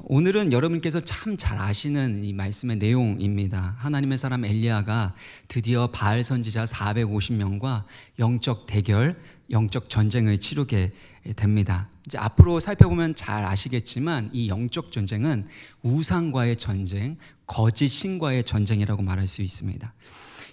오늘은 여러분께서 참 잘 아시는 이 말씀의 내용입니다. 하나님의 사람 엘리야가 드디어 바알 선지자 450명과 영적 대결, 영적 전쟁을 치르게 됩니다. 이제 앞으로 살펴보면 잘 아시겠지만 이 영적 전쟁은 우상과의 전쟁, 거짓 신과의 전쟁이라고 말할 수 있습니다.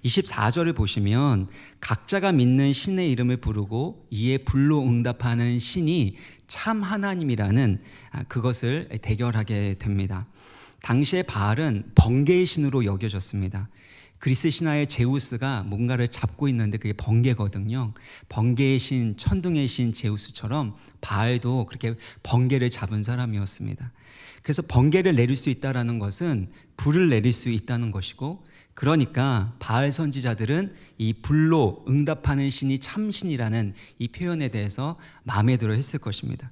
24절을 보시면 각자가 믿는 신의 이름을 부르고 이에 불로 응답하는 신이 참 하나님이라는 그것을 대결하게 됩니다. 당시에 바알은 번개의 신으로 여겨졌습니다. 그리스 신화의 제우스가 뭔가를 잡고 있는데 그게 번개거든요. 번개의 신, 천둥의 신 제우스처럼 바알도 그렇게 번개를 잡은 사람이었습니다. 그래서 번개를 내릴 수 있다는 것은 불을 내릴 수 있다는 것이고, 그러니까 바알 선지자들은 이 불로 응답하는 신이 참신이라는 이 표현에 대해서 마음에 들어 했을 것입니다.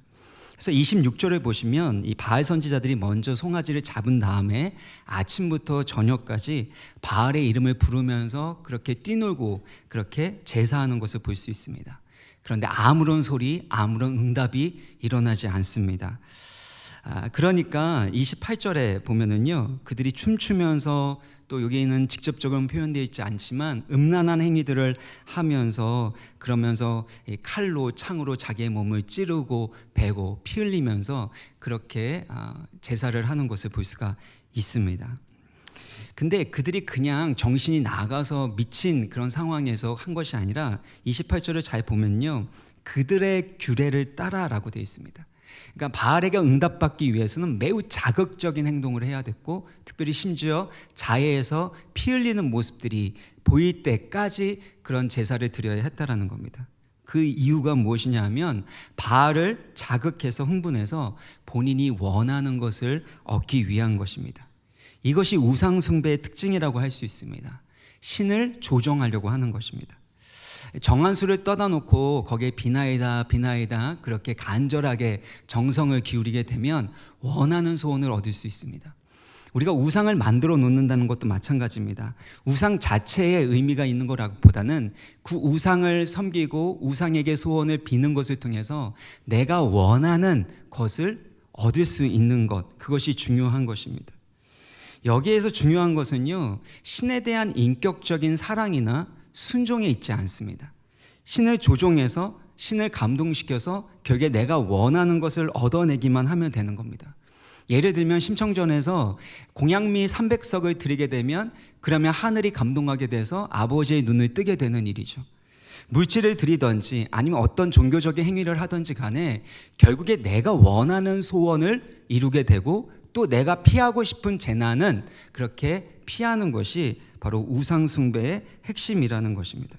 그래서 26절을 보시면 이 바알 선지자들이 먼저 송아지를 잡은 다음에 아침부터 저녁까지 바알의 이름을 부르면서 그렇게 뛰놀고 그렇게 제사하는 것을 볼 수 있습니다. 그런데 아무런 소리, 아무런 응답이 일어나지 않습니다. 그러니까 28절에 보면은요, 그들이 춤추면서, 또 여기에는 직접적으로 표현되어 있지 않지만 음란한 행위들을 하면서, 그러면서 칼로 창으로 자기의 몸을 찌르고 베고 피 흘리면서 그렇게 제사를 하는 것을 볼 수가 있습니다. 근데 그들이 그냥 정신이 나가서 미친 그런 상황에서 한 것이 아니라 28절을 잘 보면요, 그들의 규례를 따라라고 되어 있습니다. 그러니까 바알에게 응답받기 위해서는 매우 자극적인 행동을 해야 됐고, 특별히 심지어 자해에서 피 흘리는 모습들이 보일 때까지 그런 제사를 드려야 했다라는 겁니다. 그 이유가 무엇이냐 하면 바알을 자극해서 흥분해서 본인이 원하는 것을 얻기 위한 것입니다. 이것이 우상 숭배의 특징이라고 할 수 있습니다. 신을 조종하려고 하는 것입니다. 정한 수를 떠다 놓고 거기에 비나이다 그렇게 간절하게 정성을 기울이게 되면 원하는 소원을 얻을 수 있습니다. 우리가 우상을 만들어 놓는다는 것도 마찬가지입니다. 우상 자체에 의미가 있는 거라기보다는 그 우상을 섬기고 우상에게 소원을 비는 것을 통해서 내가 원하는 것을 얻을 수 있는 것, 그것이 중요한 것입니다. 여기에서 중요한 것은요, 신에 대한 인격적인 사랑이나 순종에 있지 않습니다. 신을 조종해서, 신을 감동시켜서 결국에 내가 원하는 것을 얻어내기만 하면 되는 겁니다. 예를 들면 심청전에서 공양미 300석을 드리게 되면 그러면 하늘이 감동하게 돼서 아버지의 눈을 뜨게 되는 일이죠. 물질을 드리든지 아니면 어떤 종교적인 행위를 하든지 간에 결국에 내가 원하는 소원을 이루게 되고, 또 내가 피하고 싶은 재난은 그렇게 피하는 것이 바로 우상 숭배의 핵심이라는 것입니다.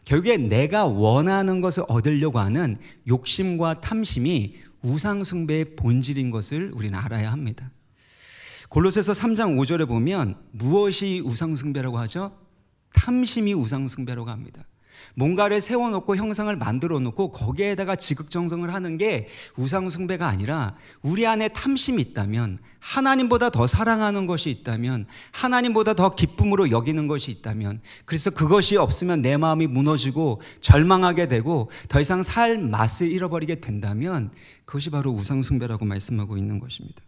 결국에 내가 원하는 것을 얻으려고 하는 욕심과 탐심이 우상 숭배의 본질인 것을 우리는 알아야 합니다. 골로새서 3장 5절에 보면 무엇이 우상 숭배라고 하죠? 탐심이 우상 숭배라고 합니다. 뭔가를 세워놓고 형상을 만들어 놓고 거기에다가 지극정성을 하는 게 우상 숭배가 아니라, 우리 안에 탐심이 있다면, 하나님보다 더 사랑하는 것이 있다면, 하나님보다 더 기쁨으로 여기는 것이 있다면, 그래서 그것이 없으면 내 마음이 무너지고 절망하게 되고 더 이상 살 맛을 잃어버리게 된다면 그것이 바로 우상 숭배라고 말씀하고 있는 것입니다.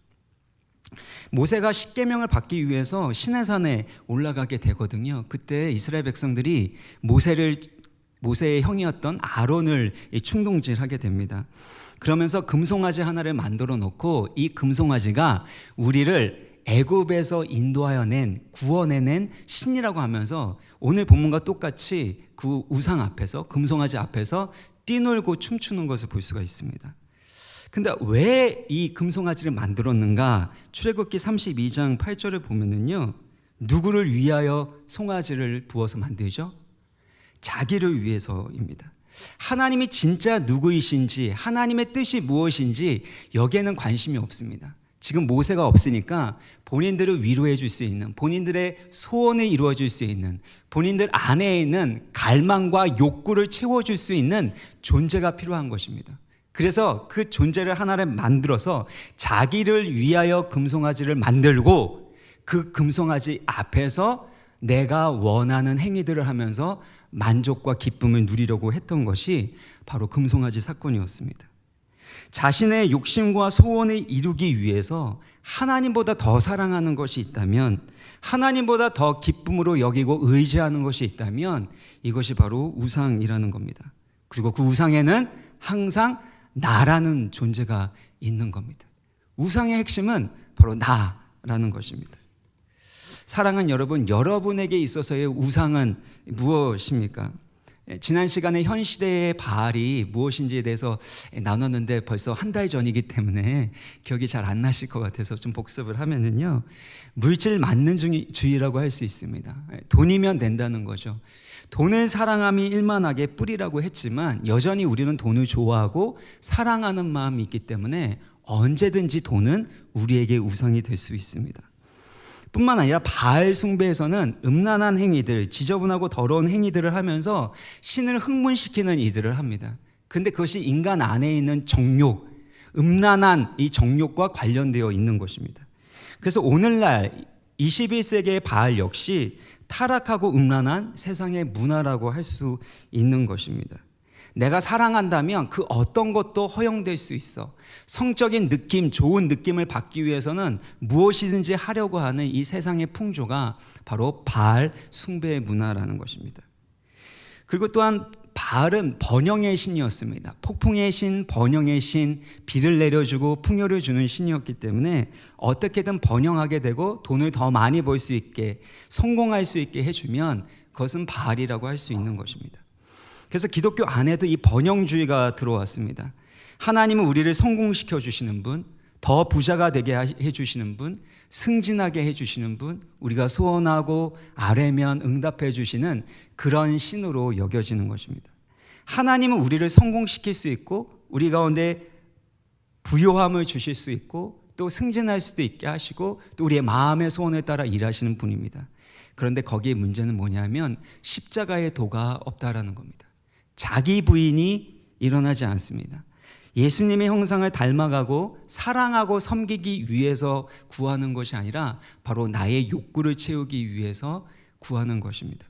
모세가 십계명을 받기 위해서 시내산에 올라가게 되거든요. 그때 이스라엘 백성들이 모세의 형이었던 아론을 충동질하게 됩니다. 그러면서 금송아지 하나를 만들어 놓고, 이 금송아지가 우리를 애굽에서 인도하여 구원해낸 신이라고 하면서 오늘 본문과 똑같이 그 우상 앞에서, 금송아지 앞에서 뛰놀고 춤추는 것을 볼 수가 있습니다. 근데 왜 이 금송아지를 만들었는가? 출애굽기 32장 8절을 보면은요, 누구를 위하여 송아지를 부어서 만들죠? 자기를 위해서입니다. 하나님이 진짜 누구이신지, 하나님의 뜻이 무엇인지 여기에는 관심이 없습니다. 지금 모세가 없으니까 본인들을 위로해 줄 수 있는, 본인들의 소원을 이루어 줄 수 있는, 본인들 안에 있는 갈망과 욕구를 채워줄 수 있는 존재가 필요한 것입니다. 그래서 그 존재를 하나를 만들어서 자기를 위하여 금송아지를 만들고, 그 금송아지 앞에서 내가 원하는 행위들을 하면서 만족과 기쁨을 누리려고 했던 것이 바로 금송아지 사건이었습니다. 자신의 욕심과 소원을 이루기 위해서 하나님보다 더 사랑하는 것이 있다면, 하나님보다 더 기쁨으로 여기고 의지하는 것이 있다면 이것이 바로 우상이라는 겁니다. 그리고 그 우상에는 항상 나라는 존재가 있는 겁니다. 우상의 핵심은 바로 나라는 것입니다. 사랑은 여러분, 여러분에게 있어서의 우상은 무엇입니까? 지난 시간에 현 시대의 바알이 무엇인지에 대해서 나눴는데 벌써 한 달 전이기 때문에 기억이 잘 안 나실 것 같아서 좀 복습을 하면은요, 물질 만능주의라고 할 수 있습니다. 돈이면 된다는 거죠. 돈을 사랑함이 일만하게 뿌리라고 했지만 여전히 우리는 돈을 좋아하고 사랑하는 마음이 있기 때문에 언제든지 돈은 우리에게 우상이 될 수 있습니다. 뿐만 아니라 바알 숭배에서는 음란한 행위들, 지저분하고 더러운 행위들을 하면서 신을 흥분시키는 일들을 합니다. 근데 그것이 인간 안에 있는 정욕, 음란한 이 정욕과 관련되어 있는 것입니다. 그래서 오늘날 21세기의 바알 역시 타락하고 음란한 세상의 문화라고 할 수 있는 것입니다. 내가 사랑한다면 그 어떤 것도 허용될 수 있어. 성적인 느낌, 좋은 느낌을 받기 위해서는 무엇이든지 하려고 하는 이 세상의 풍조가 바로 바알 숭배의 문화라는 것입니다. 그리고 또한 바알은 번영의 신이었습니다. 폭풍의 신, 번영의 신, 비를 내려주고 풍요를 주는 신이었기 때문에 어떻게든 번영하게 되고 돈을 더 많이 벌 수 있게, 성공할 수 있게 해주면 그것은 바알이라고 할 수 있는 것입니다. 그래서 기독교 안에도 이 번영주의가 들어왔습니다. 하나님은 우리를 성공시켜 주시는 분, 더 부자가 되게 해주시는 분, 승진하게 해주시는 분, 우리가 소원하고 아뢰면 응답해 주시는 그런 신으로 여겨지는 것입니다. 하나님은 우리를 성공시킬 수 있고 우리 가운데 부요함을 주실 수 있고 또 승진할 수도 있게 하시고 또 우리의 마음의 소원에 따라 일하시는 분입니다. 그런데 거기에 문제는 뭐냐면 십자가의 도가 없다라는 겁니다. 자기 부인이 일어나지 않습니다. 예수님의 형상을 닮아가고 사랑하고 섬기기 위해서 구하는 것이 아니라 바로 나의 욕구를 채우기 위해서 구하는 것입니다.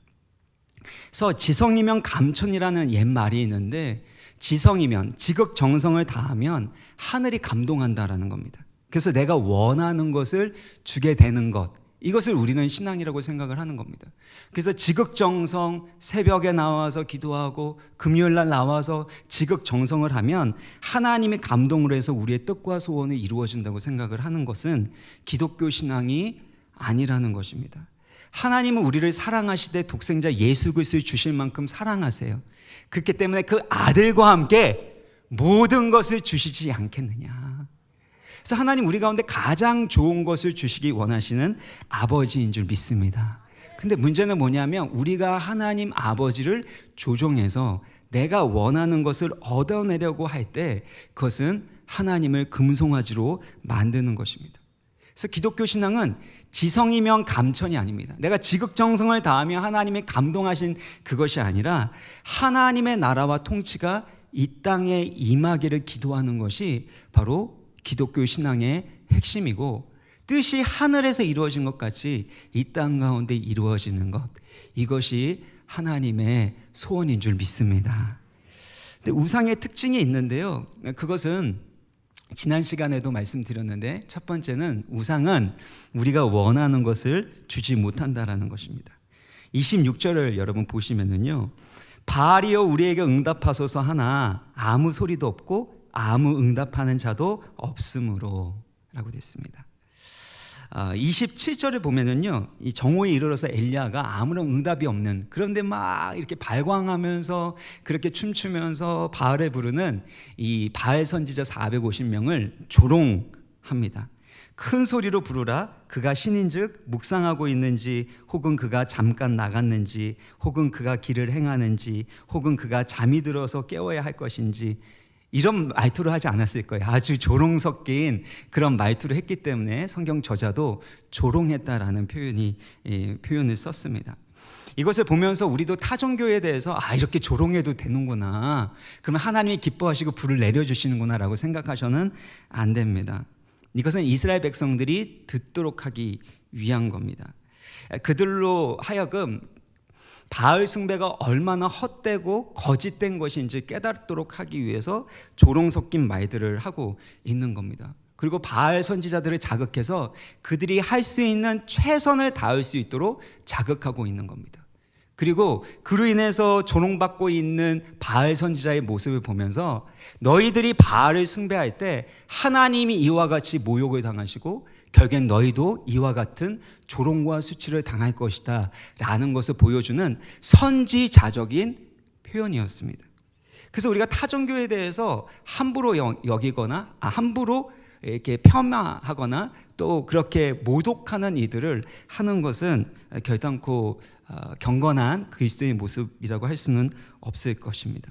그래서 지성이면 감천이라는 옛말이 있는데, 지성이면 지극정성을 다하면 하늘이 감동한다라는 겁니다. 그래서 내가 원하는 것을 주게 되는 것, 이것을 우리는 신앙이라고 생각을 하는 겁니다. 그래서 지극정성, 새벽에 나와서 기도하고 금요일날 나와서 지극정성을 하면 하나님의 감동으로 해서 우리의 뜻과 소원이 이루어진다고 생각을 하는 것은 기독교 신앙이 아니라는 것입니다. 하나님은 우리를 사랑하시되 독생자 예수 그리스도를 주실 만큼 사랑하세요. 그렇기 때문에 그 아들과 함께 모든 것을 주시지 않겠느냐. 그래서 하나님 우리 가운데 가장 좋은 것을 주시기 원하시는 아버지인 줄 믿습니다. 근데 문제는 뭐냐면 우리가 하나님 아버지를 조종해서 내가 원하는 것을 얻어내려고 할 때 그것은 하나님을 금송아지로 만드는 것입니다. 그래서 기독교 신앙은 지성이면 감천이 아닙니다. 내가 지극정성을 다하며 하나님이 감동하신 그것이 아니라 하나님의 나라와 통치가 이 땅에 임하기를 기도하는 것이 바로 기독교 신앙의 핵심이고, 뜻이 하늘에서 이루어진 것 같이 이 땅 가운데 이루어지는 것, 이것이 하나님의 소원인 줄 믿습니다. 근데 우상의 특징이 있는데요, 그것은 지난 시간에도 말씀드렸는데, 첫 번째는 우상은 우리가 원하는 것을 주지 못한다라는 것입니다. 26절을 여러분 보시면은요, 바알이여 우리에게 응답하소서 하나 아무 소리도 없고 아무 응답하는 자도 없으므로 라고 됐습니다. 27절을 보면은요, 이 정오에 이르러서 엘리야가 아무런 응답이 없는, 그런데 막 이렇게 발광하면서 그렇게 춤추면서 바알을 부르는 이 바알 선지자 450명을 조롱합니다. 큰 소리로 부르라. 그가 신인즉 묵상하고 있는지, 혹은 그가 잠깐 나갔는지, 혹은 그가 길을 행하는지, 혹은 그가 잠이 들어서 깨워야 할 것인지, 이런 말투를 하지 않았을 거예요. 아주 조롱 섞인 그런 말투를 했기 때문에 성경 저자도 조롱했다라는 표현을 썼습니다. 이것을 보면서 우리도 타종교에 대해서 이렇게 조롱해도 되는구나, 그러면 하나님이 기뻐하시고 불을 내려주시는구나 라고 생각하셔는 안 됩니다. 이것은 이스라엘 백성들이 듣도록 하기 위한 겁니다. 그들로 하여금 바알 숭배가 얼마나 헛되고 거짓된 것인지 깨닫도록 하기 위해서 조롱 섞인 말들을 하고 있는 겁니다. 그리고 바알 선지자들을 자극해서 그들이 할 수 있는 최선을 다할 수 있도록 자극하고 있는 겁니다. 그리고 그로 인해서 조롱받고 있는 바알 선지자의 모습을 보면서 너희들이 바알을 숭배할 때 하나님이 이와 같이 모욕을 당하시고 결국엔 너희도 이와 같은 조롱과 수치를 당할 것이다 라는 것을 보여주는 선지자적인 표현이었습니다. 그래서 우리가 타종교에 대해서 함부로 여기거나 함부로 이렇게 폄하하거나 또 그렇게 모독하는 이들을 하는 것은 결단코 경건한 그리스도의 모습이라고 할 수는 없을 것입니다.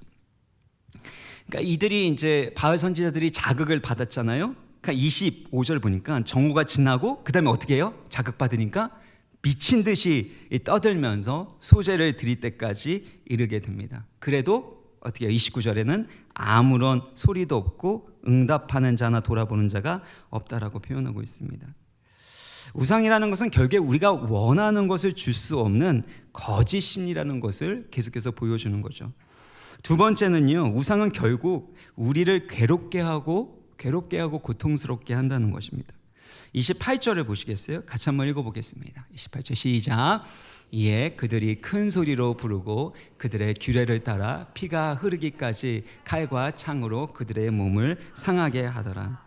그러니까 이들이 이제 바알 선지자들이 자극을 받았잖아요. 그러니까 25절 보니까 정오가 지나고 그 다음에 어떻게 해요? 자극받으니까 미친 듯이 떠들면서 소재를 드릴 때까지 이르게 됩니다. 그래도 어떻게 해요? 29절에는 아무런 소리도 없고 응답하는 자나 돌아보는 자가 없다라고 표현하고 있습니다. 우상이라는 것은 결국에 우리가 원하는 것을 줄 수 없는 거짓신이라는 것을 계속해서 보여주는 거죠. 두 번째는요, 우상은 결국 우리를 괴롭게 하고 고통스럽게 한다는 것입니다. 28절을 보시겠어요? 같이 한번 읽어보겠습니다. 28절 시작. 이에 그들이 큰 소리로 부르고 그들의 규례를 따라 피가 흐르기까지 칼과 창으로 그들의 몸을 상하게 하더라.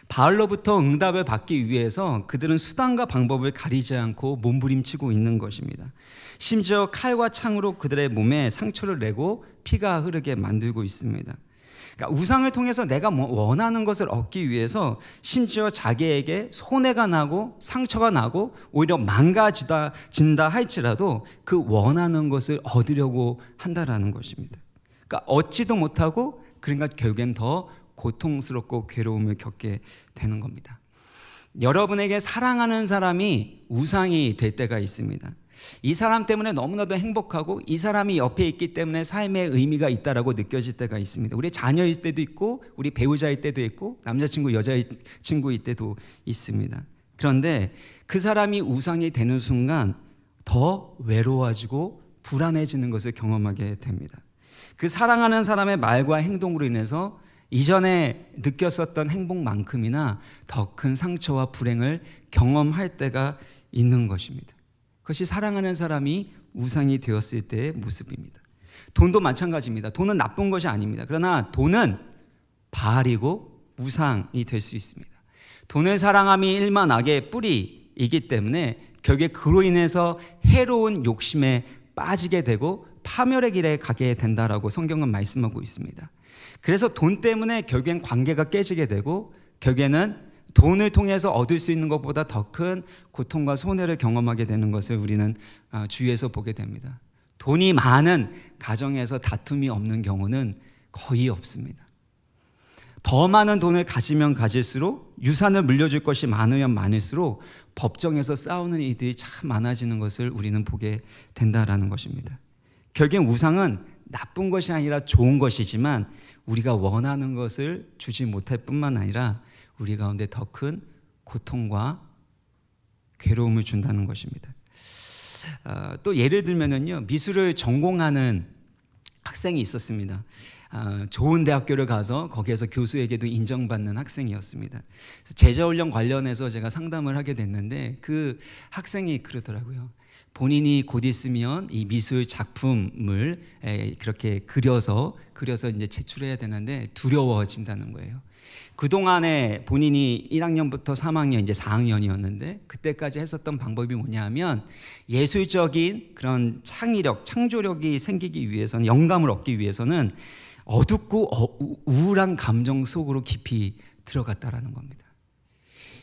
바알로부터 응답을 받기 위해서 그들은 수단과 방법을 가리지 않고 몸부림치고 있는 것입니다. 심지어 칼과 창으로 그들의 몸에 상처를 내고 피가 흐르게 만들고 있습니다. 그러니까 우상을 통해서 내가 원하는 것을 얻기 위해서 심지어 자기에게 손해가 나고 상처가 나고 오히려 망가진다 할지라도 그 원하는 것을 얻으려고 한다라는 것입니다. 그러니까 얻지도 못하고 그러니까 결국엔 더 고통스럽고 괴로움을 겪게 되는 겁니다. 여러분에게 사랑하는 사람이 우상이 될 때가 있습니다. 이 사람 때문에 너무나도 행복하고 이 사람이 옆에 있기 때문에 삶의 의미가 있다라고 느껴질 때가 있습니다. 우리 자녀일 때도 있고 우리 배우자일 때도 있고 남자친구 여자친구일 때도 있습니다. 그런데 그 사람이 우상이 되는 순간 더 외로워지고 불안해지는 것을 경험하게 됩니다. 그 사랑하는 사람의 말과 행동으로 인해서 이전에 느꼈었던 행복만큼이나 더 큰 상처와 불행을 경험할 때가 있는 것입니다. 그것이 사랑하는 사람이 우상이 되었을 때의 모습입니다. 돈도 마찬가지입니다. 돈은 나쁜 것이 아닙니다. 그러나 돈은 바알이고 우상이 될 수 있습니다. 돈을 사랑함이 일만 악의 뿌리이기 때문에 결국에 그로 인해서 해로운 욕심에 빠지게 되고 파멸의 길에 가게 된다라고 성경은 말씀하고 있습니다. 그래서 돈 때문에 결국엔 관계가 깨지게 되고 결국에는 돈을 통해서 얻을 수 있는 것보다 더 큰 고통과 손해를 경험하게 되는 것을 우리는 주위에서 보게 됩니다. 돈이 많은 가정에서 다툼이 없는 경우는 거의 없습니다. 더 많은 돈을 가지면 가질수록 유산을 물려줄 것이 많으면 많을수록 법정에서 싸우는 일들이 참 많아지는 것을 우리는 보게 된다라는 것입니다. 결국엔 우상은 나쁜 것이 아니라 좋은 것이지만 우리가 원하는 것을 주지 못할 뿐만 아니라 우리 가운데 더 큰 고통과 괴로움을 준다는 것입니다. 또 예를 들면은요, 미술을 전공하는 학생이 있었습니다. 좋은 대학교를 가서 거기에서 교수에게도 인정받는 학생이었습니다. 제자훈련 관련해서 제가 상담을 하게 됐는데 그 학생이 그러더라고요. 본인이 곧 있으면 이 미술 작품을 그렇게 그려서 이제 제출해야 되는데 두려워진다는 거예요. 그동안에 본인이 1학년부터 3학년 이제 4학년이었는데 그때까지 했었던 방법이 뭐냐면 예술적인 그런 창의력, 창조력이 생기기 위해서는 영감을 얻기 위해서는 어둡고 우울한 감정 속으로 깊이 들어갔다라는 겁니다.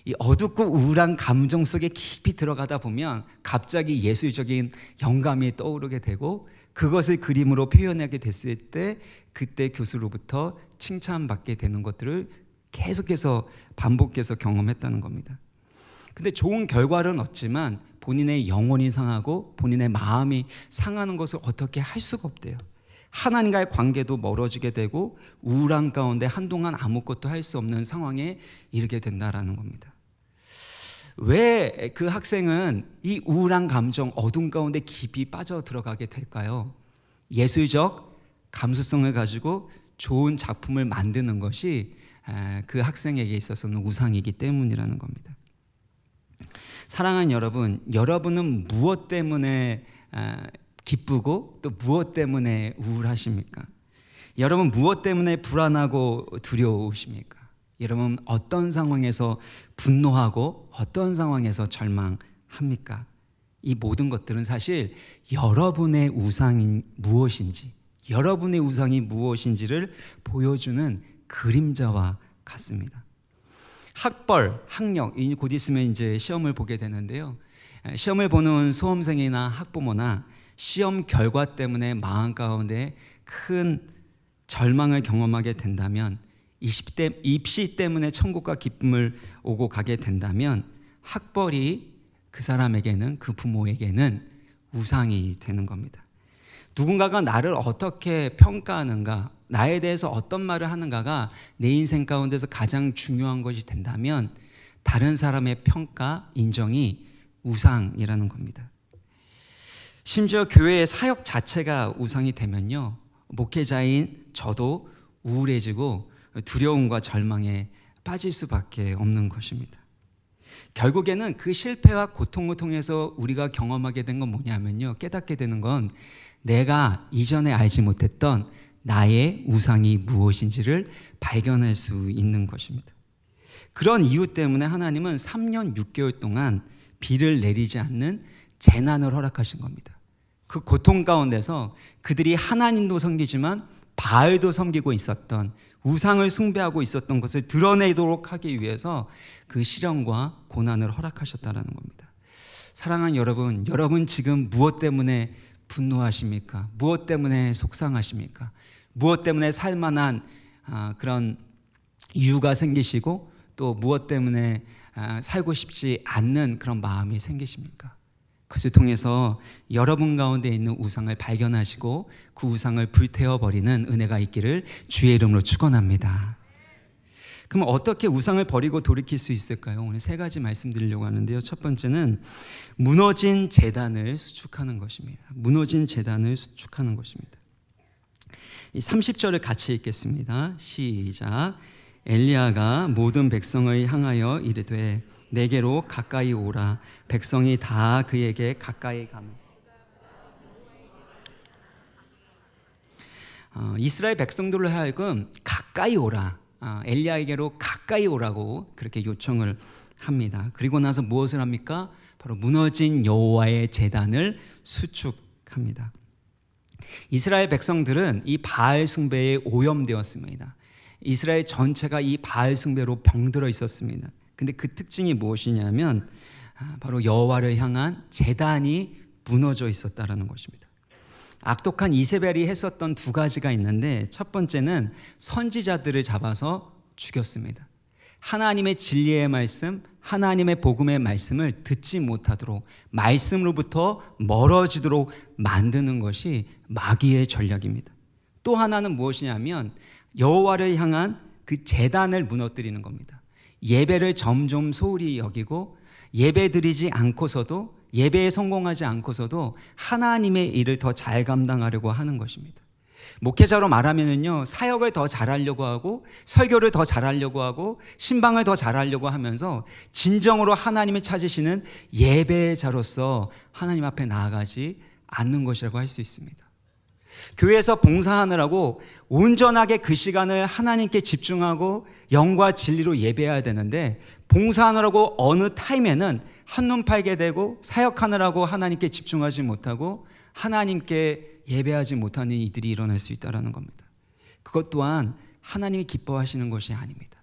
이 어둡고 우울한 감정 속에 깊이 들어가다 보면 갑자기 예술적인 영감이 떠오르게 되고 그것을 그림으로 표현하게 됐을 때 그때 교수로부터 칭찬받게 되는 것들을 계속해서 반복해서 경험했다는 겁니다. 근데 좋은 결과는 얻지만 본인의 영혼이 상하고 본인의 마음이 상하는 것을 어떻게 할 수가 없대요. 하나님과의 관계도 멀어지게 되고 우울한 가운데 한동안 아무것도 할 수 없는 상황에 이르게 된다라는 겁니다. 왜 그 학생은 이 우울한 감정, 어둠 가운데 깊이 빠져 들어가게 될까요? 예술적 감수성을 가지고 좋은 작품을 만드는 것이 그 학생에게 있어서는 우상이기 때문이라는 겁니다. 사랑하는 여러분, 여러분은 무엇 때문에 기쁘고 또 무엇 때문에 우울하십니까? 여러분 무엇 때문에 불안하고 두려우십니까? 여러분 어떤 상황에서 분노하고 어떤 상황에서 절망합니까? 이 모든 것들은 사실 여러분의 우상이 무엇인지, 여러분의 우상이 무엇인지를 보여주는 그림자와 같습니다. 학벌, 학력, 곧 있으면 이제 시험을 보게 되는데요. 시험을 보는 수험생이나 학부모나 시험 결과 때문에 마음 가운데 큰 절망을 경험하게 된다면, 입시 때문에 천국과 기쁨을 오고 가게 된다면 학벌이 그 사람에게는, 그 부모에게는 우상이 되는 겁니다. 누군가가 나를 어떻게 평가하는가, 나에 대해서 어떤 말을 하는가가 내 인생 가운데서 가장 중요한 것이 된다면 다른 사람의 평가, 인정이 우상이라는 겁니다. 심지어 교회의 사역 자체가 우상이 되면요, 목회자인 저도 우울해지고 두려움과 절망에 빠질 수밖에 없는 것입니다. 결국에는 그 실패와 고통을 통해서 우리가 경험하게 된 건 뭐냐면요, 깨닫게 되는 건 내가 이전에 알지 못했던 나의 우상이 무엇인지를 발견할 수 있는 것입니다. 그런 이유 때문에 하나님은 3년 6개월 동안 비를 내리지 않는 재난을 허락하신 겁니다. 그 고통 가운데서 그들이 하나님도 섬기지만 바알도 섬기고 있었던, 우상을 숭배하고 있었던 것을 드러내도록 하기 위해서 그 시련과 고난을 허락하셨다는 겁니다. 사랑하는 여러분, 여러분 지금 무엇 때문에 분노하십니까? 무엇 때문에 속상하십니까? 무엇 때문에 살만한 그런 이유가 생기시고 또 무엇 때문에 살고 싶지 않는 그런 마음이 생기십니까? 그것을 통해서 여러분 가운데 있는 우상을 발견하시고 그 우상을 불태워버리는 은혜가 있기를 주의 이름으로 축원합니다. 그럼 어떻게 우상을 버리고 돌이킬 수 있을까요? 오늘 세 가지 말씀드리려고 하는데요. 첫 번째는 무너진 제단을 수축하는 것입니다. 무너진 제단을 수축하는 것입니다. 이 30절을 같이 읽겠습니다. 시작. 엘리야가 모든 백성을 향하여 이르되 내게로 가까이 오라. 백성이 다 그에게 가까이 가면 이스라엘 백성들로 하여금 가까이 오라, 엘리야에게로 가까이 오라고 그렇게 요청을 합니다. 그리고 나서 무엇을 합니까? 바로 무너진 여호와의 제단을 수축합니다. 이스라엘 백성들은 이 바알 숭배에 오염되었습니다. 이스라엘 전체가 이 바알 숭배로 병들어 있었습니다. 근데 그 특징이 무엇이냐면 바로 여호와를 향한 제단이 무너져 있었다라는 것입니다. 악독한 이세벨이 했었던 두 가지가 있는데, 첫 번째는 선지자들을 잡아서 죽였습니다. 하나님의 진리의 말씀, 하나님의 복음의 말씀을 듣지 못하도록, 말씀으로부터 멀어지도록 만드는 것이 마귀의 전략입니다. 또 하나는 무엇이냐면 여호와를 향한 그 제단을 무너뜨리는 겁니다. 예배를 점점 소홀히 여기고 예배드리지 않고서도, 예배에 성공하지 않고서도 하나님의 일을 더 잘 감당하려고 하는 것입니다. 목회자로 말하면은요, 사역을 더 잘하려고 하고 설교를 더 잘하려고 하고 신방을 더 잘하려고 하면서 진정으로 하나님을 찾으시는 예배자로서 하나님 앞에 나아가지 않는 것이라고 할 수 있습니다. 교회에서 봉사하느라고 온전하게 그 시간을 하나님께 집중하고 영과 진리로 예배해야 되는데, 봉사하느라고 어느 타임에는 한눈 팔게 되고 사역하느라고 하나님께 집중하지 못하고 하나님께 예배하지 못하는 이들이 일어날 수 있다는 겁니다. 그것 또한 하나님이 기뻐하시는 것이 아닙니다.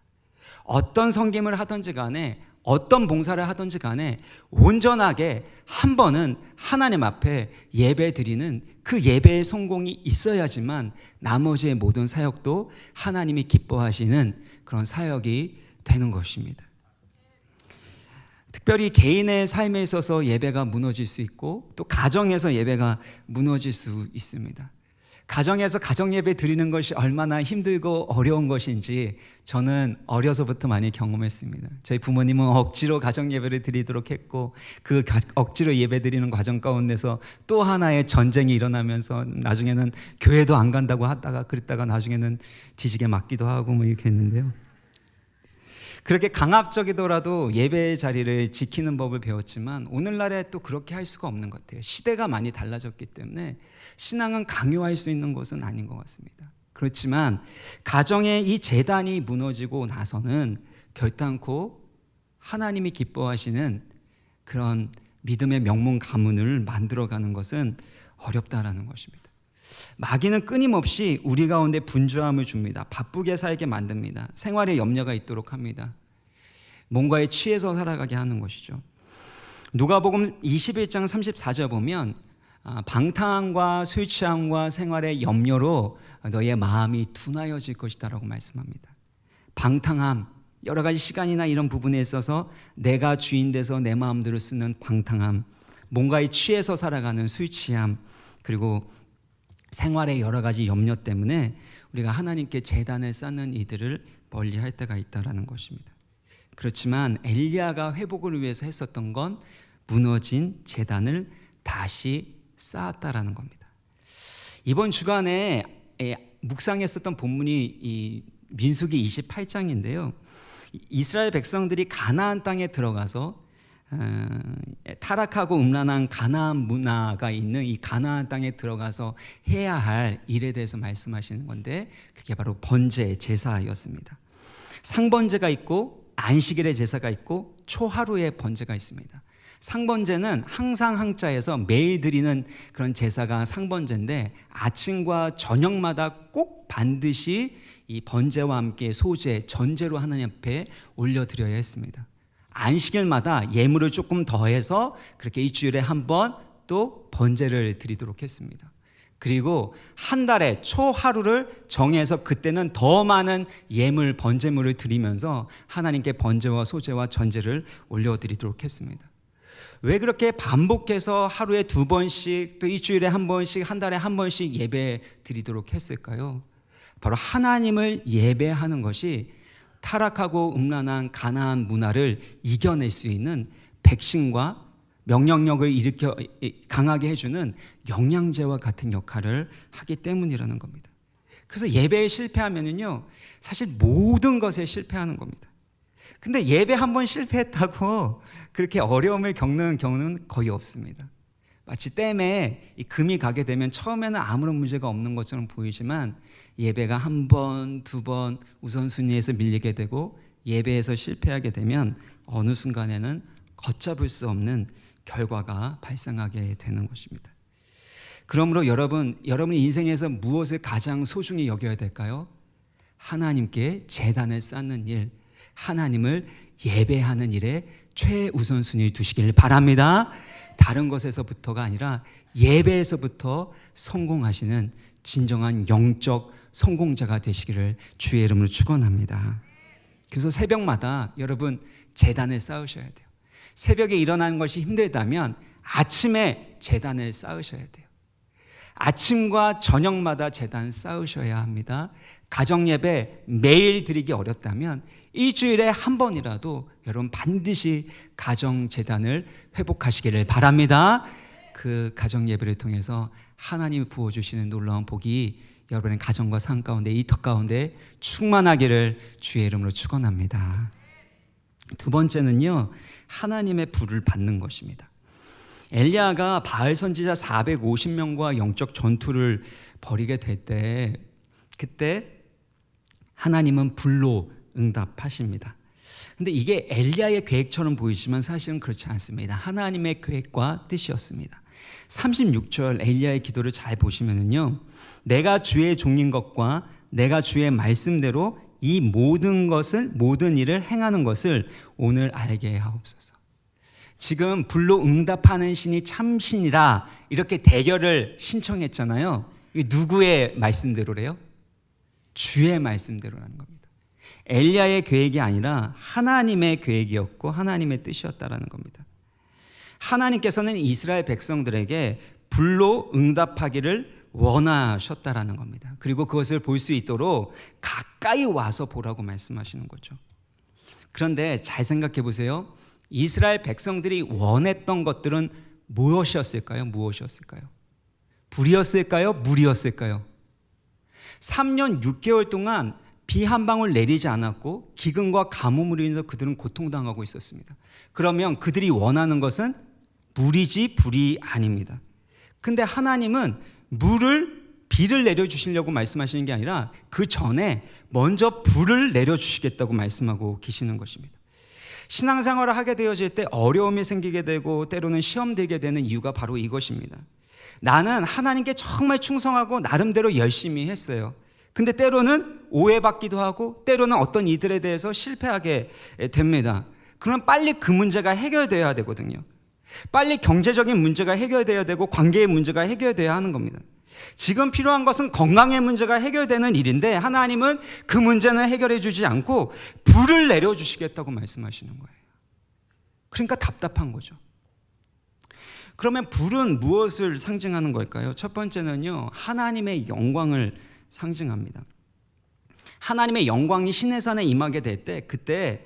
어떤 섬김을 하든지 간에, 어떤 봉사를 하든지 간에 온전하게 한 번은 하나님 앞에 예배 드리는 그 예배의 성공이 있어야지만 나머지의 모든 사역도 하나님이 기뻐하시는 그런 사역이 되는 것입니다. 특별히 개인의 삶에 있어서 예배가 무너질 수 있고 또 가정에서 예배가 무너질 수 있습니다. 가정에서 가정 예배 드리는 것이 얼마나 힘들고 어려운 것인지 저는 어려서부터 많이 경험했습니다. 저희 부모님은 억지로 가정 예배를 드리도록 했고, 그 억지로 예배 드리는 과정 가운데서 또 하나의 전쟁이 일어나면서 나중에는 교회도 안 간다고 하다가 그랬다가 나중에는 뒤지게 맞기도 하고 뭐 이렇게 했는데요. 그렇게 강압적이더라도 예배의 자리를 지키는 법을 배웠지만 오늘날에 또 그렇게 할 수가 없는 것 같아요. 시대가 많이 달라졌기 때문에 신앙은 강요할 수 있는 것은 아닌 것 같습니다. 그렇지만 가정의 이 제단이 무너지고 나서는 결단코 하나님이 기뻐하시는 그런 믿음의 명문 가문을 만들어가는 것은 어렵다라는 것입니다. 마귀는 끊임없이 우리 가운데 분주함을 줍니다. 바쁘게 살게 만듭니다. 생활에 염려가 있도록 합니다. 뭔가에 취해서 살아가게 하는 것이죠. 누가복음 21장 34절 보면 방탕함과 술 취함과 생활의 염려로 너의 마음이 둔하여질 것이다 라고 말씀합니다. 방탕함, 여러 가지 시간이나 이런 부분에 있어서 내가 주인 돼서 내 마음대로 쓰는 방탕함, 뭔가에 취해서 살아가는 술 취함, 그리고 생활의 여러 가지 염려 때문에 우리가 하나님께 제단을 쌓는 이들을 멀리할 때가 있다라는 것입니다. 그렇지만 엘리야가 회복을 위해서 했었던 건 무너진 제단을 다시 쌓았다라는 겁니다. 이번 주간에 묵상했었던 본문이 이 민수기 28장인데요. 이스라엘 백성들이 가나안 땅에 들어가서 타락하고 음란한 가나안 문화가 있는 이 가나안 땅에 들어가서 해야 할 일에 대해서 말씀하시는 건데, 그게 바로 번제 제사였습니다. 상번제가 있고 안식일의 제사가 있고 초하루의 번제가 있습니다. 상번제는 항상 항자에서 매일 드리는 그런 제사가 상번제인데, 아침과 저녁마다 꼭 반드시 이 번제와 함께 소제, 전제로 하나님 앞에 올려드려야 했습니다. 안식일마다 예물을 조금 더해서 그렇게 일주일에 한 번 또 번제를 드리도록 했습니다. 그리고 한 달에 초하루를 정해서 그때는 더 많은 예물, 번제물을 드리면서 하나님께 번제와 소제와 전제를 올려드리도록 했습니다. 왜 그렇게 반복해서 하루에 2번씩 또 일주일에 한 번씩 한 달에 한 번씩 예배 드리도록 했을까요? 바로 하나님을 예배하는 것이 타락하고 음란한 가나안 문화를 이겨낼 수 있는 백신과 명령력을 일으켜 강하게 해주는 영양제와 같은 역할을 하기 때문이라는 겁니다. 그래서 예배에 실패하면은요, 사실 모든 것에 실패하는 겁니다. 근데 예배 한 번 실패했다고 그렇게 어려움을 겪는 경우는 거의 없습니다. 마치 댐에 이 금이 가게 되면 처음에는 아무런 문제가 없는 것처럼 보이지만 예배가 한 번, 2번 우선순위에서 밀리게 되고 예배에서 실패하게 되면 어느 순간에는 걷잡을 수 없는 결과가 발생하게 되는 것입니다. 그러므로 여러분 인생에서 무엇을 가장 소중히 여겨야 될까요? 하나님께 제단을 쌓는 일, 하나님을 예배하는 일에 최우선순위를 두시길 바랍니다. 다른 것에서부터가 아니라 예배에서부터 성공하시는 진정한 영적 성공자가 되시기를 주의 이름으로 축원합니다. 그래서 새벽마다 여러분 제단을 쌓으셔야 돼요. 새벽에 일어나는 것이 힘들다면 아침에 제단을 쌓으셔야 돼요. 아침과 저녁마다 제단 쌓으셔야 합니다. 가정예배 매일 드리기 어렵다면 일주일에 한 번이라도 여러분 반드시 가정재단을 회복하시기를 바랍니다. 그 가정예배를 통해서 하나님이 부어주시는 놀라운 복이 여러분의 가정과 삶 가운데, 이터 가운데 충만하기를 주의 이름으로 축원합니다. 두 번째는요, 하나님의 불을 받는 것입니다. 엘리야가 바알 선지자 450명과 영적 전투를 벌이게 될 때, 그때 하나님은 불로 응답하십니다. 근데 이게 엘리야의 계획처럼 보이지만 사실은 그렇지 않습니다. 하나님의 계획과 뜻이었습니다. 36절 엘리야의 기도를 잘 보시면은요, 내가 주의 종인 것과 내가 주의 말씀대로 이 모든 일을 행하는 것을 오늘 알게 하옵소서. 지금 불로 응답하는 신이 참신이라 이렇게 대결을 신청했잖아요. 이게 누구의 말씀대로래요? 주의 말씀대로라는 겁니다. 엘리야의 계획이 아니라 하나님의 계획이었고 하나님의 뜻이었다라는 겁니다. 하나님께서는 이스라엘 백성들에게 불로 응답하기를 원하셨다라는 겁니다. 그리고 그것을 볼 수 있도록 가까이 와서 보라고 말씀하시는 거죠. 그런데 잘 생각해 보세요. 이스라엘 백성들이 원했던 것들은 무엇이었을까요? 무엇이었을까요? 불이었을까요? 물이었을까요? 3년 6개월 동안 비 한 방울 내리지 않았고 기근과 가뭄으로 인해서 그들은 고통당하고 있었습니다. 그러면 그들이 원하는 것은 물이지 불이 아닙니다. 근데 하나님은 비를 내려주시려고 말씀하시는 게 아니라 그 전에 먼저 불을 내려주시겠다고 말씀하고 계시는 것입니다. 신앙생활을 하게 되어질 때 어려움이 생기게 되고 때로는 시험되게 되는 이유가 바로 이것입니다. 나는 하나님께 정말 충성하고 나름대로 열심히 했어요. 근데 때로는 오해받기도 하고 때로는 어떤 이들에 대해서 실패하게 됩니다. 그럼 빨리 그 문제가 해결되어야 되거든요. 빨리 경제적인 문제가 해결되어야 되고 관계의 문제가 해결되어야 하는 겁니다. 지금 필요한 것은 건강의 문제가 해결되는 일인데 하나님은 그 문제는 해결해 주지 않고 불을 내려주시겠다고 말씀하시는 거예요. 그러니까 답답한 거죠. 그러면 불은 무엇을 상징하는 걸까요? 첫 번째는요, 하나님의 영광을 상징합니다. 하나님의 영광이 시내산에 임하게 될 때 그때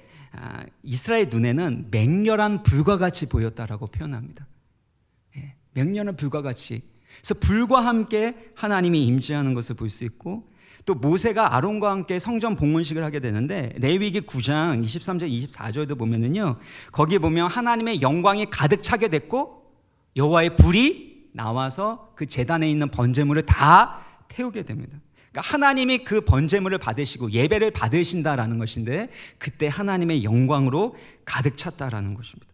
이스라엘 눈에는 맹렬한 불과 같이 보였다라고 표현합니다. 맹렬한 불과 같이. 그래서 불과 함께 하나님이 임재하는 것을 볼 수 있고, 또 모세가 아론과 함께 성전 봉헌식을 하게 되는데 레위기 9장 23절 24절도 보면은요, 거기에 보면 하나님의 영광이 가득 차게 됐고 여호와의 불이 나와서 그 제단에 있는 번제물을 다 태우게 됩니다. 그러니까 하나님이 그 번제물을 받으시고 예배를 받으신다라는 것인데 그때 하나님의 영광으로 가득 찼다라는 것입니다.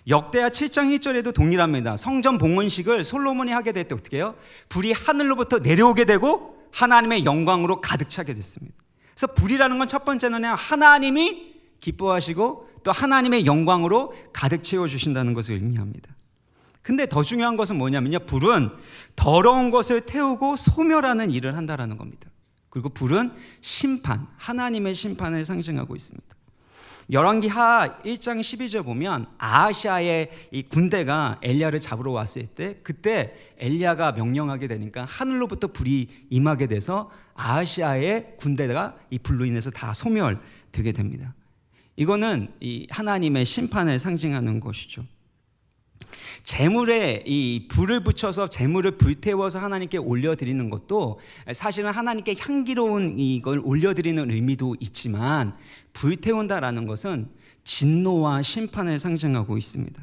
역대하 7장 1절에도 동일합니다. 성전 봉헌식을 솔로몬이 하게 될 때 어떻게 해요? 불이 하늘로부터 내려오게 되고 하나님의 영광으로 가득 차게 됐습니다. 그래서 불이라는 건 첫 번째는 그냥 하나님이 기뻐하시고 또 하나님의 영광으로 가득 채워주신다는 것을 의미합니다. 근데 더 중요한 것은 뭐냐면요, 불은 더러운 것을 태우고 소멸하는 일을 한다라는 겁니다. 그리고 불은 심판, 하나님의 심판을 상징하고 있습니다. 열왕기하 1장 12절 보면 아하시아의 이 군대가 엘리야를 잡으러 왔을 때 그때 엘리야가 명령하게 되니까 하늘로부터 불이 임하게 돼서 아하시아의 군대가 이 불로 인해서 다 소멸되게 됩니다. 이거는 이 하나님의 심판을 상징하는 것이죠. 제물에 이 불을 붙여서 제물을 불태워서 하나님께 올려드리는 것도 사실은 하나님께 향기로운 이걸 올려드리는 의미도 있지만 불태운다라는 것은 진노와 심판을 상징하고 있습니다.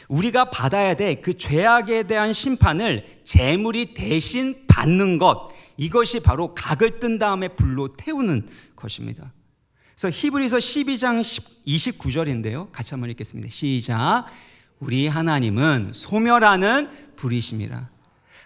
우리가 받아야 될 그 죄악에 대한 심판을 제물이 대신 받는 것, 이것이 바로 각을 뜬 다음에 불로 태우는 것입니다. 그래서 히브리서 12장 29절인데요. 같이 한번 읽겠습니다. 시작. 우리 하나님은 소멸하는 불이심이라.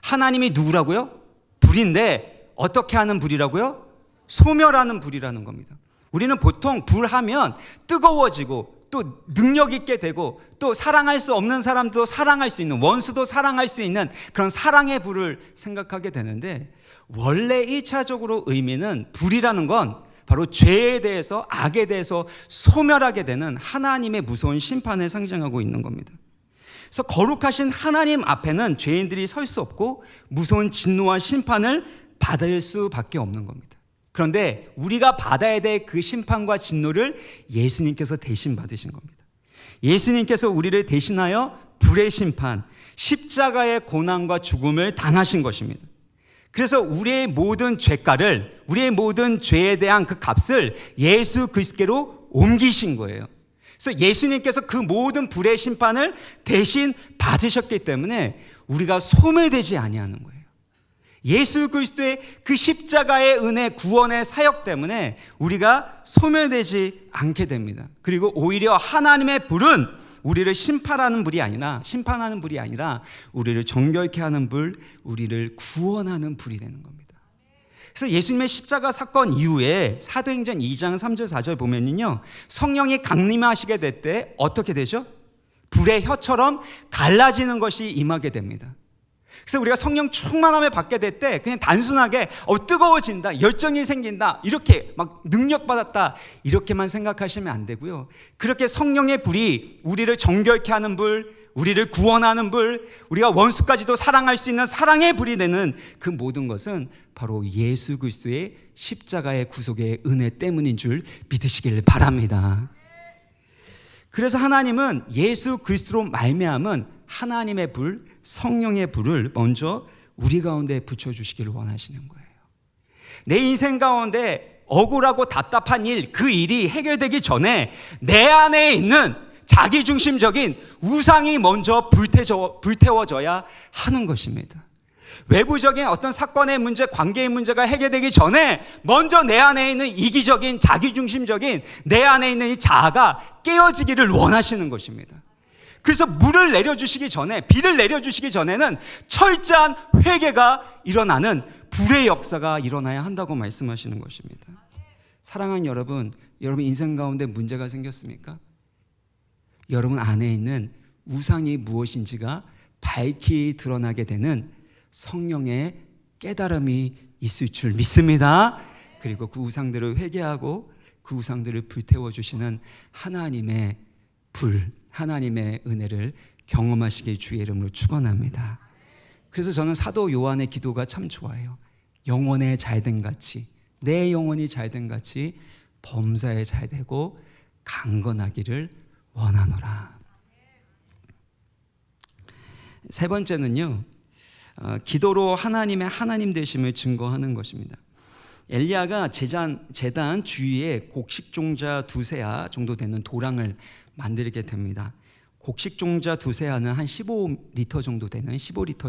하나님이 누구라고요? 불인데 어떻게 하는 불이라고요? 소멸하는 불이라는 겁니다. 우리는 보통 불하면 뜨거워지고 또 능력 있게 되고 또 사랑할 수 없는 사람도 사랑할 수 있는, 원수도 사랑할 수 있는 그런 사랑의 불을 생각하게 되는데, 원래 1차적으로 의미는 불이라는 건 바로 죄에 대해서, 악에 대해서 소멸하게 되는 하나님의 무서운 심판을 상징하고 있는 겁니다. 그래서 거룩하신 하나님 앞에는 죄인들이 설 수 없고 무서운 진노와 심판을 받을 수밖에 없는 겁니다. 그런데 우리가 받아야 될 그 심판과 진노를 예수님께서 대신 받으신 겁니다. 예수님께서 우리를 대신하여 불의 심판, 십자가의 고난과 죽음을 당하신 것입니다. 그래서 우리의 모든 죄가를, 우리의 모든 죄에 대한 그 값을 예수 그리스도로 옮기신 거예요. 그래서 예수님께서 그 모든 불의 심판을 대신 받으셨기 때문에 우리가 소멸되지 아니하는 거예요. 예수 그리스도의 그 십자가의 은혜, 구원의 사역 때문에 우리가 소멸되지 않게 됩니다. 그리고 오히려 하나님의 불은 우리를 심판하는 불이 아니라 우리를 정결케 하는 불, 우리를 구원하는 불이 되는 겁니다. 그래서 예수님의 십자가 사건 이후에 사도행전 2장 3절 4절 보면요, 성령이 강림하시게 될 때 어떻게 되죠? 불의 혀처럼 갈라지는 것이 임하게 됩니다. 그래서 우리가 성령 충만함을 받게 될 때 그냥 단순하게 뜨거워진다, 열정이 생긴다, 이렇게 막 능력받았다, 이렇게만 생각하시면 안 되고요. 그렇게 성령의 불이 우리를 정결케 하는 불, 우리를 구원하는 불, 우리가 원수까지도 사랑할 수 있는 사랑의 불이 되는 그 모든 것은 바로 예수 그리스도의 십자가의 구속의 은혜 때문인 줄 믿으시길 바랍니다. 그래서 하나님은 예수 그리스도로 말미암은 하나님의 불, 성령의 불을 먼저 우리 가운데 붙여주시기를 원하시는 거예요. 내 인생 가운데 억울하고 답답한 일, 그 일이 해결되기 전에 내 안에 있는 자기중심적인 우상이 먼저 불태워져야 하는 것입니다. 외부적인 어떤 사건의 문제, 관계의 문제가 해결되기 전에 먼저 내 안에 있는 이기적인 자기중심적인 내 안에 있는 이 자아가 깨어지기를 원하시는 것입니다. 그래서 물을 내려주시기 전에, 비를 내려주시기 전에는 철저한 회개가 일어나는 불의 역사가 일어나야 한다고 말씀하시는 것입니다. 사랑하는 여러분, 여러분 인생 가운데 문제가 생겼습니까? 여러분 안에 있는 우상이 무엇인지가 밝히 드러나게 되는 성령의 깨달음이 있을 줄 믿습니다. 그리고 그 우상들을 회개하고 그 우상들을 불태워 주시는 하나님의 불, 하나님의 은혜를 경험하시길 주의 이름으로 축원합니다. 그래서 저는 사도 요한의 기도가 참 좋아요. 영혼의 잘됨 같이, 내 영혼이 잘됨 같이 범사에 잘되고 강건하기를 원하노라. 세 번째는요, 기도로 하나님의 하나님 되심을 증거하는 것입니다. 엘리야가 제단 주위에 곡식종자 2세아 정도 되는 도랑을 만들게 됩니다. 곡식종자 2세아는 한 15리터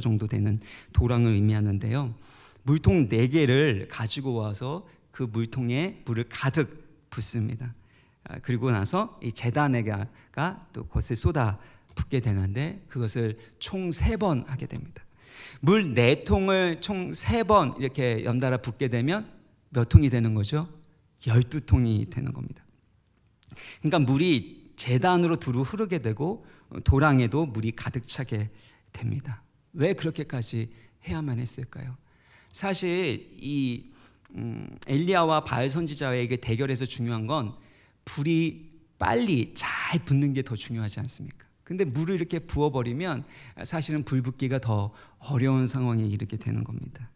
정도 되는 도랑을 의미하는데요. 물통 4개를 가지고 와서 그 물통에 물을 가득 붓습니다. 그리고 나서 이 제단에가 또 그것을 쏟아 붓게 되는데 그것을 총 3번 하게 됩니다. 물 4통을 총 3번 이렇게 연달아 붓게 되면 몇 통이 되는 거죠? 12통이 되는 겁니다. 그러니까 물이 제단으로 두루 흐르게 되고 도랑에도 물이 가득 차게 됩니다. 왜 그렇게까지 해야만 했을까요? 사실 이 엘리야와 바알 선지자에게 대결에서 중요한 건 불이 빨리 잘 붙는 게 더 중요하지 않습니까? 근데 물을 이렇게 부어버리면 사실은 불 붙기가 더 어려운 상황에 이르게 되는 겁니다.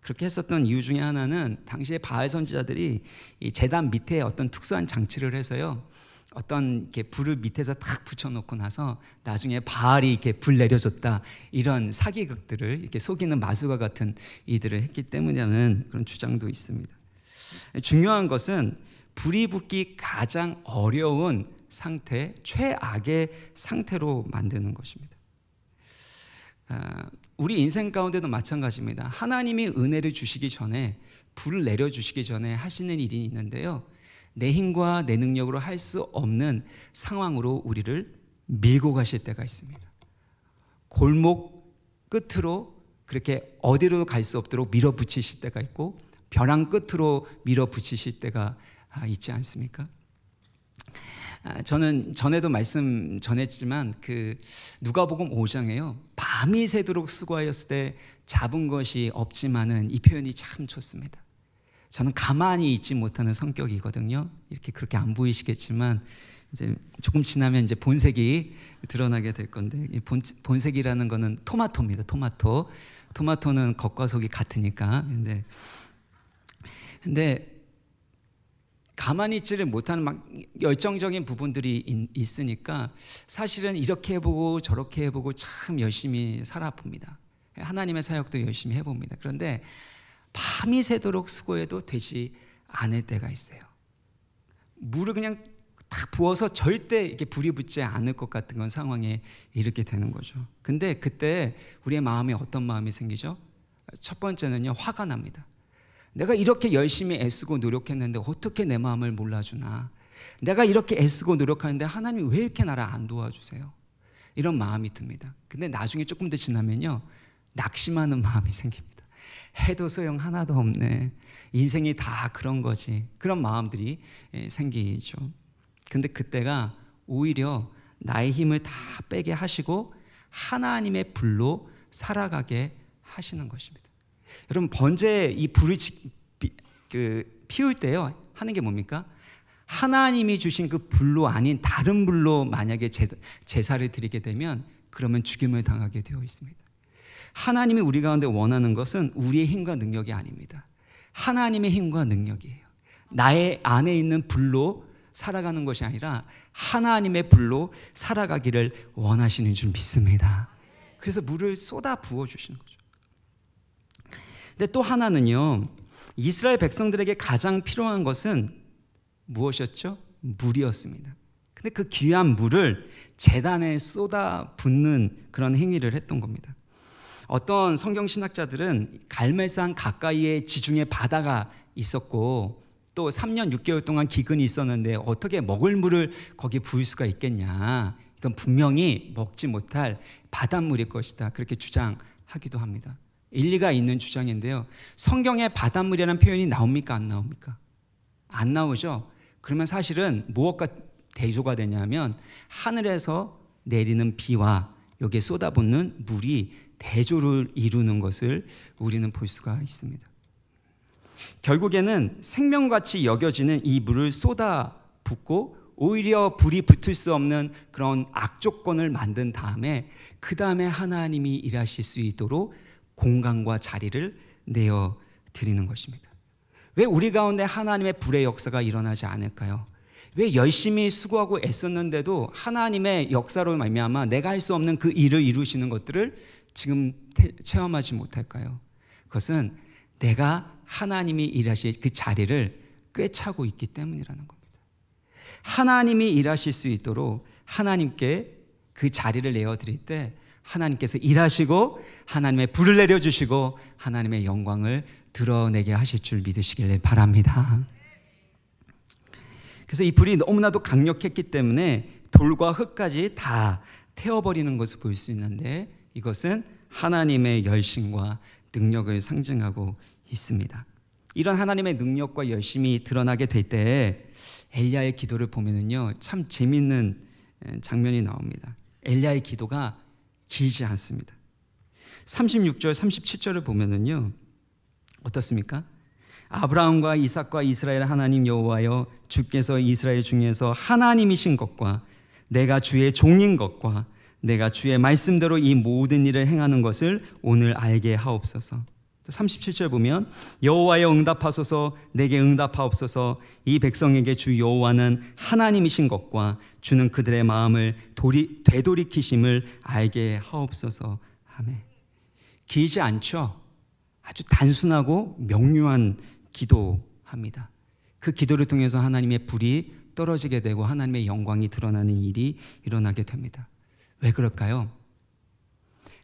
그렇게 했었던 이유 중에 하나는 당시에 바알 선지자들이 이 제단 밑에 어떤 특수한 장치를 해서요, 어떤 이렇게 불을 밑에서 탁 붙여놓고 나서 나중에 바알이 이렇게 불 내려줬다, 이런 사기극들을 이렇게 속이는 마술과 같은 이들을 했기 때문이라는 그런 주장도 있습니다. 중요한 것은 불이 붙기 가장 어려운 상태, 최악의 상태로 만드는 것입니다. 우리 인생 가운데도 마찬가지입니다. 하나님이 은혜를 주시기 전에, 불을 내려주시기 전에 하시는 일이 있는데요, 내 힘과 내 능력으로 할 수 없는 상황으로 우리를 밀고 가실 때가 있습니다. 골목 끝으로 그렇게 어디로 갈 수 없도록 밀어붙이실 때가 있고, 벼랑 끝으로 밀어붙이실 때가 있지 않습니까? 저는 전에도 말씀 전했지만 그 누가복음 5장에요, 밤이 새도록 수고하였을 때 잡은 것이 없지만은, 이 표현이 참 좋습니다. 저는 가만히 있지 못하는 성격이거든요. 이렇게 그렇게 안 보이시겠지만 이제 조금 지나면 이제 본색이 드러나게 될 건데, 이 본색이라는 거는 토마토입니다. 토마토는 겉과 속이 같으니까. 근데 가만히 있지를 못하는 막 열정적인 부분들이 있으니까 사실은 이렇게 해보고 저렇게 해보고 참 열심히 살아봅니다. 하나님의 사역도 열심히 해봅니다. 그런데 밤이 새도록 수고해도 되지 않을 때가 있어요. 물을 그냥 딱 부어서 절대 이렇게 불이 붙지 않을 것 같은 그런 상황에 이르게 되는 거죠. 근데 그때 우리의 마음에 어떤 마음이 생기죠? 첫 번째는요, 화가 납니다. 내가 이렇게 열심히 애쓰고 노력했는데 어떻게 내 마음을 몰라주나? 내가 이렇게 애쓰고 노력하는데 하나님이 왜 이렇게 나를 안 도와주세요? 이런 마음이 듭니다. 근데 나중에 조금 더 지나면요, 낙심하는 마음이 생깁니다. 해도 소용 하나도 없네. 인생이 다 그런 거지. 그런 마음들이 생기죠. 근데 그때가 오히려 나의 힘을 다 빼게 하시고 하나님의 불로 살아가게 하시는 것입니다. 여러분, 번제 이 불을 피울 때요 하는 게 뭡니까? 하나님이 주신 그 불로 아닌 다른 불로 만약에 제사를 드리게 되면 그러면 죽임을 당하게 되어 있습니다. 하나님이 우리 가운데 원하는 것은 우리의 힘과 능력이 아닙니다. 하나님의 힘과 능력이에요. 나의 안에 있는 불로 살아가는 것이 아니라 하나님의 불로 살아가기를 원하시는 줄 믿습니다. 그래서 물을 쏟아 부어주시는 거죠. 근데 또 하나는요, 이스라엘 백성들에게 가장 필요한 것은 무엇이었죠? 물이었습니다. 근데 그 귀한 물을 제단에 쏟아 붓는 그런 행위를 했던 겁니다. 어떤 성경 신학자들은 갈멜산 가까이에 지중해 바다가 있었고 또 3년 6개월 동안 기근이 있었는데 어떻게 먹을 물을 거기에 부을 수가 있겠냐, 이건 분명히 먹지 못할 바닷물일 것이다, 그렇게 주장하기도 합니다. 일리가 있는 주장인데요, 성경에 바닷물이라는 표현이 나옵니까 안 나옵니까? 안 나오죠. 그러면 사실은 무엇과 대조가 되냐면 하늘에서 내리는 비와 여기에 쏟아붓는 물이 대조를 이루는 것을 우리는 볼 수가 있습니다. 결국에는 생명같이 여겨지는 이 물을 쏟아붓고 오히려 불이 붙을 수 없는 그런 악조건을 만든 다음에 그 다음에 하나님이 일하실 수 있도록 공간과 자리를 내어 드리는 것입니다. 왜 우리 가운데 하나님의 불의 역사가 일어나지 않을까요? 왜 열심히 수고하고 애썼는데도 하나님의 역사로 말미암아 내가 할 수 없는 그 일을 이루시는 것들을 지금 체험하지 못할까요? 그것은 내가 하나님이 일하실 그 자리를 꿰차고 있기 때문이라는 겁니다. 하나님이 일하실 수 있도록 하나님께 그 자리를 내어드릴 때 하나님께서 일하시고 하나님의 불을 내려주시고 하나님의 영광을 드러내게 하실 줄 믿으시길 바랍니다. 그래서 이 불이 너무나도 강력했기 때문에 돌과 흙까지 다 태워버리는 것을 볼 수 있는데 이것은 하나님의 열심과 능력을 상징하고 있습니다. 이런 하나님의 능력과 열심이 드러나게 될 때 엘리야의 기도를 보면은요, 참 재미있는 장면이 나옵니다. 엘리야의 기도가 길지 않습니다. 36절, 37절을 보면은요, 어떻습니까? 아브라함과 이삭과 이스라엘 하나님 여호와여, 주께서 이스라엘 중에서 하나님이신 것과 내가 주의 종인 것과 내가 주의 말씀대로 이 모든 일을 행하는 것을 오늘 알게 하옵소서. 37절 보면 여호와여 응답하소서, 내게 응답하옵소서. 이 백성에게 주 여호와는 하나님이신 것과 주는 그들의 마음을 되돌이키심을 알게 하옵소서. 아멘. 길지 않죠? 아주 단순하고 명료한 기도합니다. 그 기도를 통해서 하나님의 불이 떨어지게 되고 하나님의 영광이 드러나는 일이 일어나게 됩니다. 왜 그럴까요?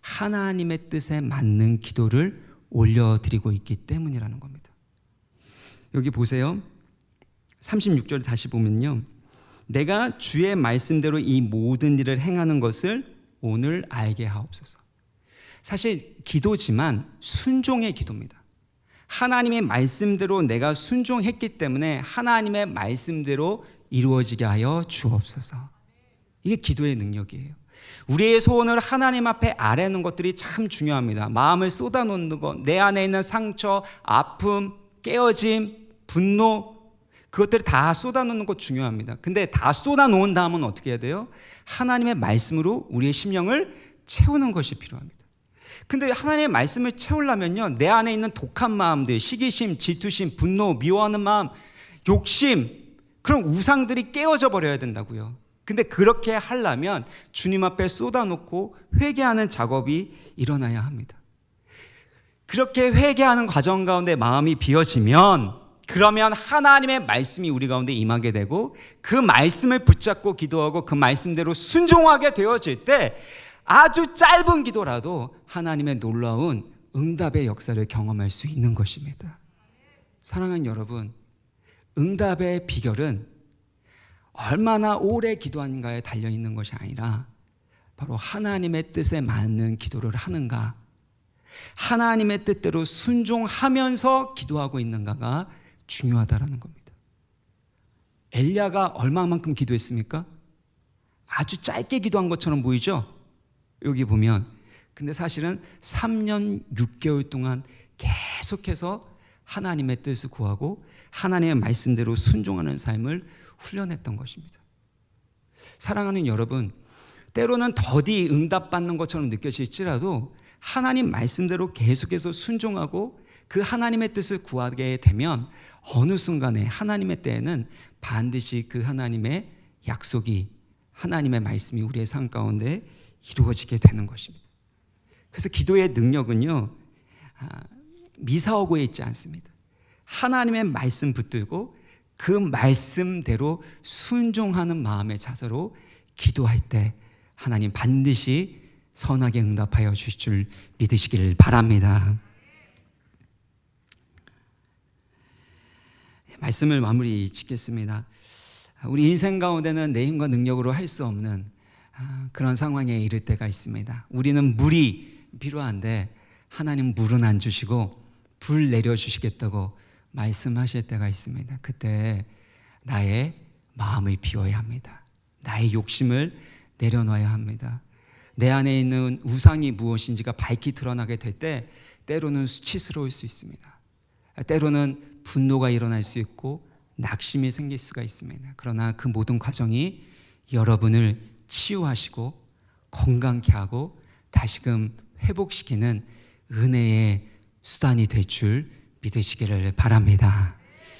하나님의 뜻에 맞는 기도를 올려드리고 있기 때문이라는 겁니다. 여기 보세요. 36절을 다시 보면요, 내가 주의 말씀대로 이 모든 일을 행하는 것을 오늘 알게 하옵소서. 사실 기도지만 순종의 기도입니다. 하나님의 말씀대로 내가 순종했기 때문에 하나님의 말씀대로 이루어지게 하여 주옵소서. 이게 기도의 능력이에요. 우리의 소원을 하나님 앞에 아뢰는 것들이 참 중요합니다. 마음을 쏟아놓는 것, 내 안에 있는 상처, 아픔, 깨어짐, 분노, 그것들을 다 쏟아놓는 것 중요합니다. 근데 다 쏟아놓은 다음은 어떻게 해야 돼요? 하나님의 말씀으로 우리의 심령을 채우는 것이 필요합니다. 근데 하나님의 말씀을 채우려면요, 내 안에 있는 독한 마음들, 시기심, 질투심, 분노, 미워하는 마음, 욕심, 그런 우상들이 깨어져 버려야 된다고요. 근데 그렇게 하려면 주님 앞에 쏟아놓고 회개하는 작업이 일어나야 합니다. 그렇게 회개하는 과정 가운데 마음이 비어지면 그러면 하나님의 말씀이 우리 가운데 임하게 되고 그 말씀을 붙잡고 기도하고 그 말씀대로 순종하게 되어질 때 아주 짧은 기도라도 하나님의 놀라운 응답의 역사를 경험할 수 있는 것입니다. 사랑하는 여러분, 응답의 비결은 얼마나 오래 기도하는가에 달려있는 것이 아니라 바로 하나님의 뜻에 맞는 기도를 하는가, 하나님의 뜻대로 순종하면서 기도하고 있는가가 중요하다는 겁니다. 엘리야가 얼마만큼 기도했습니까? 아주 짧게 기도한 것처럼 보이죠? 여기 보면 근데 사실은 3년 6개월 동안 계속해서 하나님의 뜻을 구하고 하나님의 말씀대로 순종하는 삶을 훈련했던 것입니다. 사랑하는 여러분, 때로는 더디 응답받는 것처럼 느껴질지라도 하나님 말씀대로 계속해서 순종하고 그 하나님의 뜻을 구하게 되면 어느 순간에 하나님의 때에는 반드시 그 하나님의 약속이, 하나님의 말씀이 우리의 삶 가운데 이루어지게 되는 것입니다. 그래서 기도의 능력은요, 미사오고에 있지 않습니다. 하나님의 말씀 붙들고 그 말씀대로 순종하는 마음의 자세로 기도할 때 하나님 반드시 선하게 응답하여 주실 줄 믿으시길 바랍니다. 말씀을 마무리 짓겠습니다. 우리 인생 가운데는 내 힘과 능력으로 할 수 없는 그런 상황에 이를 때가 있습니다. 우리는 물이 필요한데 하나님 물은 안 주시고 불 내려주시겠다고 말씀하실 때가 있습니다. 그때 나의 마음을 비워야 합니다. 나의 욕심을 내려놔야 합니다. 내 안에 있는 우상이 무엇인지가 밝히 드러나게 될 때 때로는 수치스러울 수 있습니다. 때로는 분노가 일어날 수 있고 낙심이 생길 수가 있습니다. 그러나 그 모든 과정이 여러분을 치유하시고 건강케 하고 다시금 회복시키는 은혜의 수단이 될 줄 믿으시기를 바랍니다.